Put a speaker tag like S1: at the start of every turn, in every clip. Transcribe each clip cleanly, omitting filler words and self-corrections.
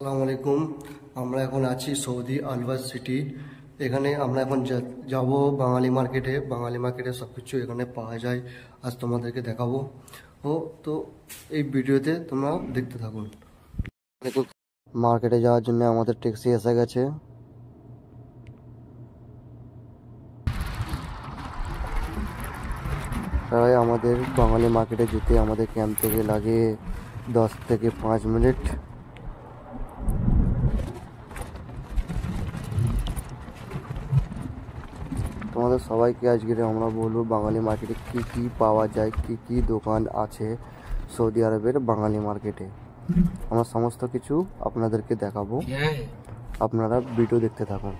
S1: আসসালামু আলাইকুম। আমরা এখন আছি সৌদি আলবাস সিটি। এখানে আমরা এখন যাব বাঙালি মার্কেটে। বাঙালি মার্কেটে সব কিছু এখানে পাওয়া যায়, আজ তোমাদেরকে দেখাবো। তো এই ভিডিওতে তোমরা দেখতে থাকুন। মার্কেটে যাওয়ার জন্য আমাদের ট্যাক্সি এসে গেছে। প্রায় আমাদের বাঙালি মার্কেটে যেতে আমাদের ক্যাম্প থেকে লাগে 10 থেকে 5 মিনিট। তোমাদের সবাইকে আজকে আমরা বলবো বাঙালি মার্কেটে কি কি পাওয়া যায়, কি কি দোকান আছে সৌদি আরবের বাঙালি মার্কেটে। আমরা সমস্ত কিছু আপনাদেরকে দেখাবো, আপনারা ভিডিও দেখতে থাকুন।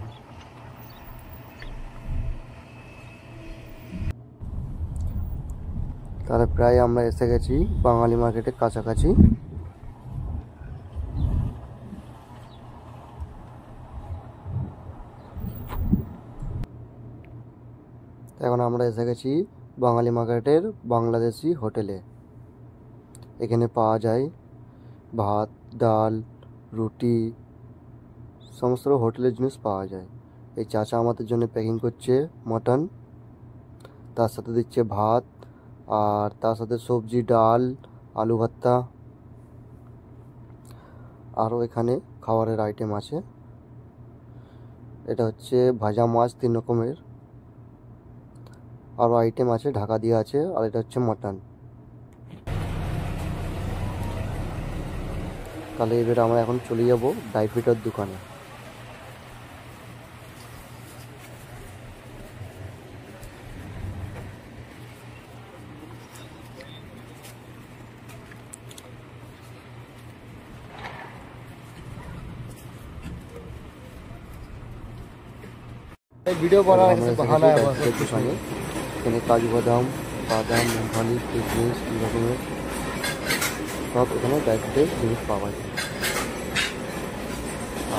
S1: তাহলে প্রায় আমরা এসে গেছি বাঙালি মার্কেটের কাছাকাছি। এখন আমরা এসে গেছি বাঙালি মার্কেটের বাংলাদেশি হোটেলে। এখানে পাওয়া যায় ভাত, ডাল, রুটি, সমস্ত হোটেলের জিনিস পাওয়া যায়। এই চাচা আমাদের জন্য প্যাকিং করছে মটন, তার সাথে দিচ্ছে ভাত, আর তার সাথে সবজি, ডাল, আলু ভর্তা, আরও এখানে খাবারের আইটেম আছে। এটা হচ্ছে ভাজা মাছ 3 রকমের, আরও আইটেম আছে, ঢাকা দিয়ে আছে। আর এটা হচ্ছে মটন। তাহলে এবার আমরা এখন চলে যাব ড্রাই ফ্রুটের দোকানে।
S2: वीडियो बना बहाना है बस।
S1: দোকানে এখানে কাজু বাদাম, মুংফলি, কিশমিশ, এই রকমের সব এখানে ড্রাই ফ্রুটের জিনিস পাওয়া যায়।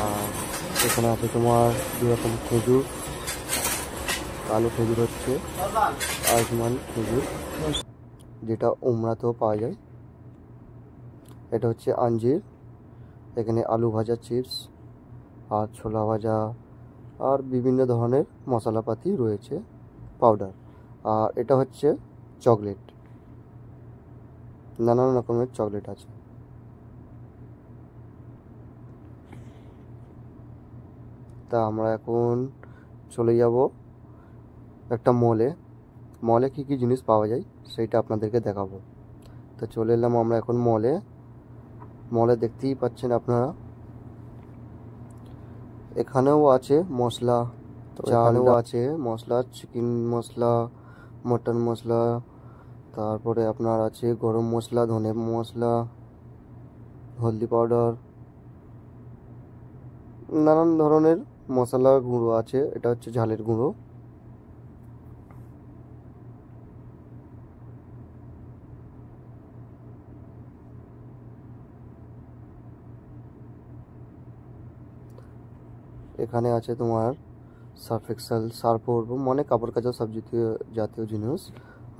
S1: আর এখানে আছে তোমার 2 রকম খেজুর। কালো খেজুর হচ্ছে আজমান খেজুর, যেটা উমরাতেও পাওয়া যায়। এটা হচ্ছে আঞ্জির। এখানে আলু ভাজা, চিপস আর ছোলা ভাজা আর বিভিন্ন ধরনের মশলাপাতি রয়েছে, পাউডার। আর এটা হচ্ছে চকলেট, নানান রকমের চকলেট আছে। তা আমরা এখন চলে যাব একটা মলে কি কি জিনিস পাওয়া যায় সেইটা আপনাদেরকে দেখাবো। তো চলে এলাম আমরা এখন মলে দেখতেই পাচ্ছেন আপনারা। এখানেও আছে মশলা, চালেও আছে মশলা, চিকেন মশলা, মটন মশলা, তারপরে আপনার আছে গরম মশলা, ধনে মশলা, হলদি পাউডার, নানান ধরনের মশলার গুঁড়ো আছে। এটা হচ্ছে ঝালের গুঁড়ো। এখানে আছে তোমার সার্ফ এক্সেল, সার্ফ মানে কাপড় কাচা সব জাতীয় জিনিস।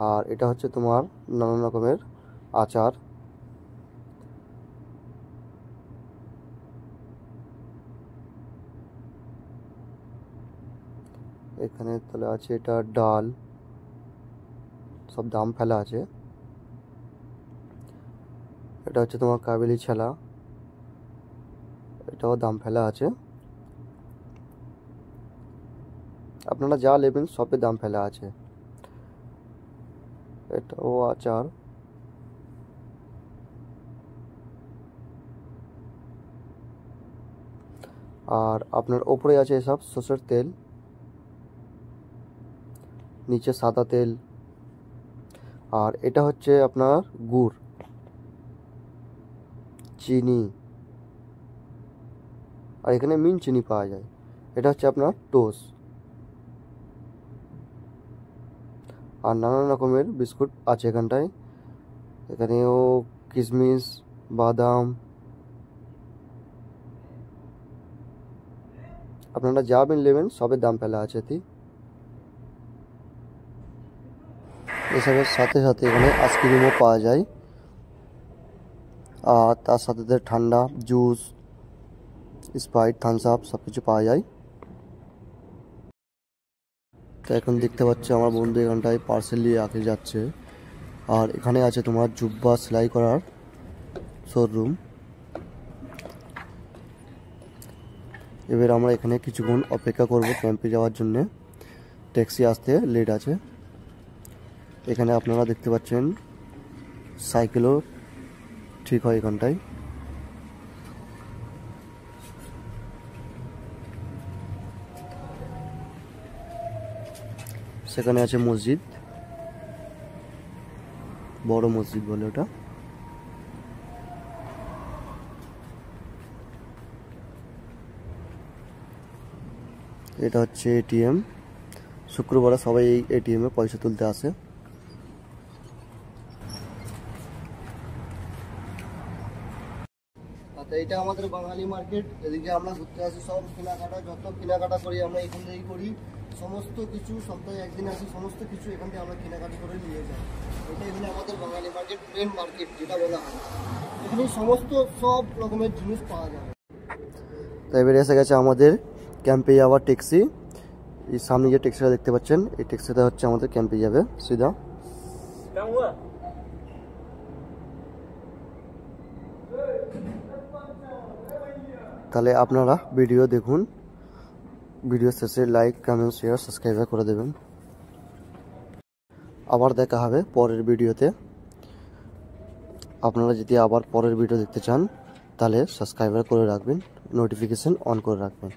S1: আর এটা হচ্ছে তোমার নানান রকমের আচার। এখানে তাহলে আছে এটা ডাল, সব দাম ফেলা আছে। এটা হচ্ছে তোমার কাবেলি ছেলা, এটাও দাম ফেলা আছে। আপনারা যা নেবেন সবে দাম ফেলা আছে। এটাও আচার। আর আপনার ওপরে আছে এসব সরষের তেল, নিচে সাদা তেল। আর এটা হচ্ছে আপনার গুড়, চিনি, আর এখানে মিন চিনি পাওয়া যায়। এটা হচ্ছে আপনার টোস্ট। আর নানান রকমের বিস্কুট আছে এখানটায়। এখানেও কিশমিশ, বাদাম, আপনারা যা নেবেন সবের দাম ফেলা আছে। এসবের সাথে সাথে এখানে আইসক্রিমও পাওয়া যায়, আর তার সাথে ঠান্ডা জুস, স্প্রাইট, থামস আপ সব কিছু পাওয়া যায়। তো এখন দেখতে পাচ্ছি আমার বন্ধু এখানটায় পার্সেল নিয়ে আগে যাচ্ছে। আর এখানে আছে তোমার জুব্বা সেলাই করার শোরুম। এবার আমরা এখানে কিছুক্ষণ অপেক্ষা করব ক্যাম্পে যাওয়ার জন্য, ট্যাক্সি আসতে লেট আছে। এখানে আপনারা দেখতে পাচ্ছেন সাইকেলও ঠিক হয় এখানটায়। সেখানে আছে মসজিদ, বড় মসজিদ বলে ওটা। এটা হচ্ছে এটিএম। শুক্রবারে সবাই এই এটিএমে পয়সা তুলতে আসে। আচ্ছা, এটা আমাদের বাঙালি মার্কেট। এদিকে আমরা ঘুরতে আসি, সব কেনাকাটা, যত কেনাকাটা করি আমরা এখান থেকেই করি। সমস্ত কিছু সপ্তাহে একদিন আসি, সমস্ত কিছু এখান থেকে আমরা কেনাকাটা করে নিয়ে যাই। এটা এখানে আমাদের বাঙালি মার্কেট, মেন মার্কেট যেটা বলা হয়। এখানে সমস্ত সব রকমের জিনিস পাওয়া যায়। তো এবারে এসে গেছে আমাদের ক্যাম্পে যাওয়ার ট্যাক্সি। এই সামনে যে ট্যাক্সিটা দেখতে পাচ্ছেন, এই ট্যাক্সিটা হচ্ছে আমাদের ক্যাম্পে যাবে সিধা। তাহলে আপনারা ভিডিও দেখুন, ভিডিও শেষে লাইক, কমেন্ট, শেয়ার, সাবস্ক্রাইব করে দেবেন। আবার দেখা হবে পরের ভিডিওতে। আপনারা যদি আবার পরের ভিডিও দেখতে চান তাহলে সাবস্ক্রাইব করে রাখবেন, নোটিফিকেশন অন করে রাখবেন।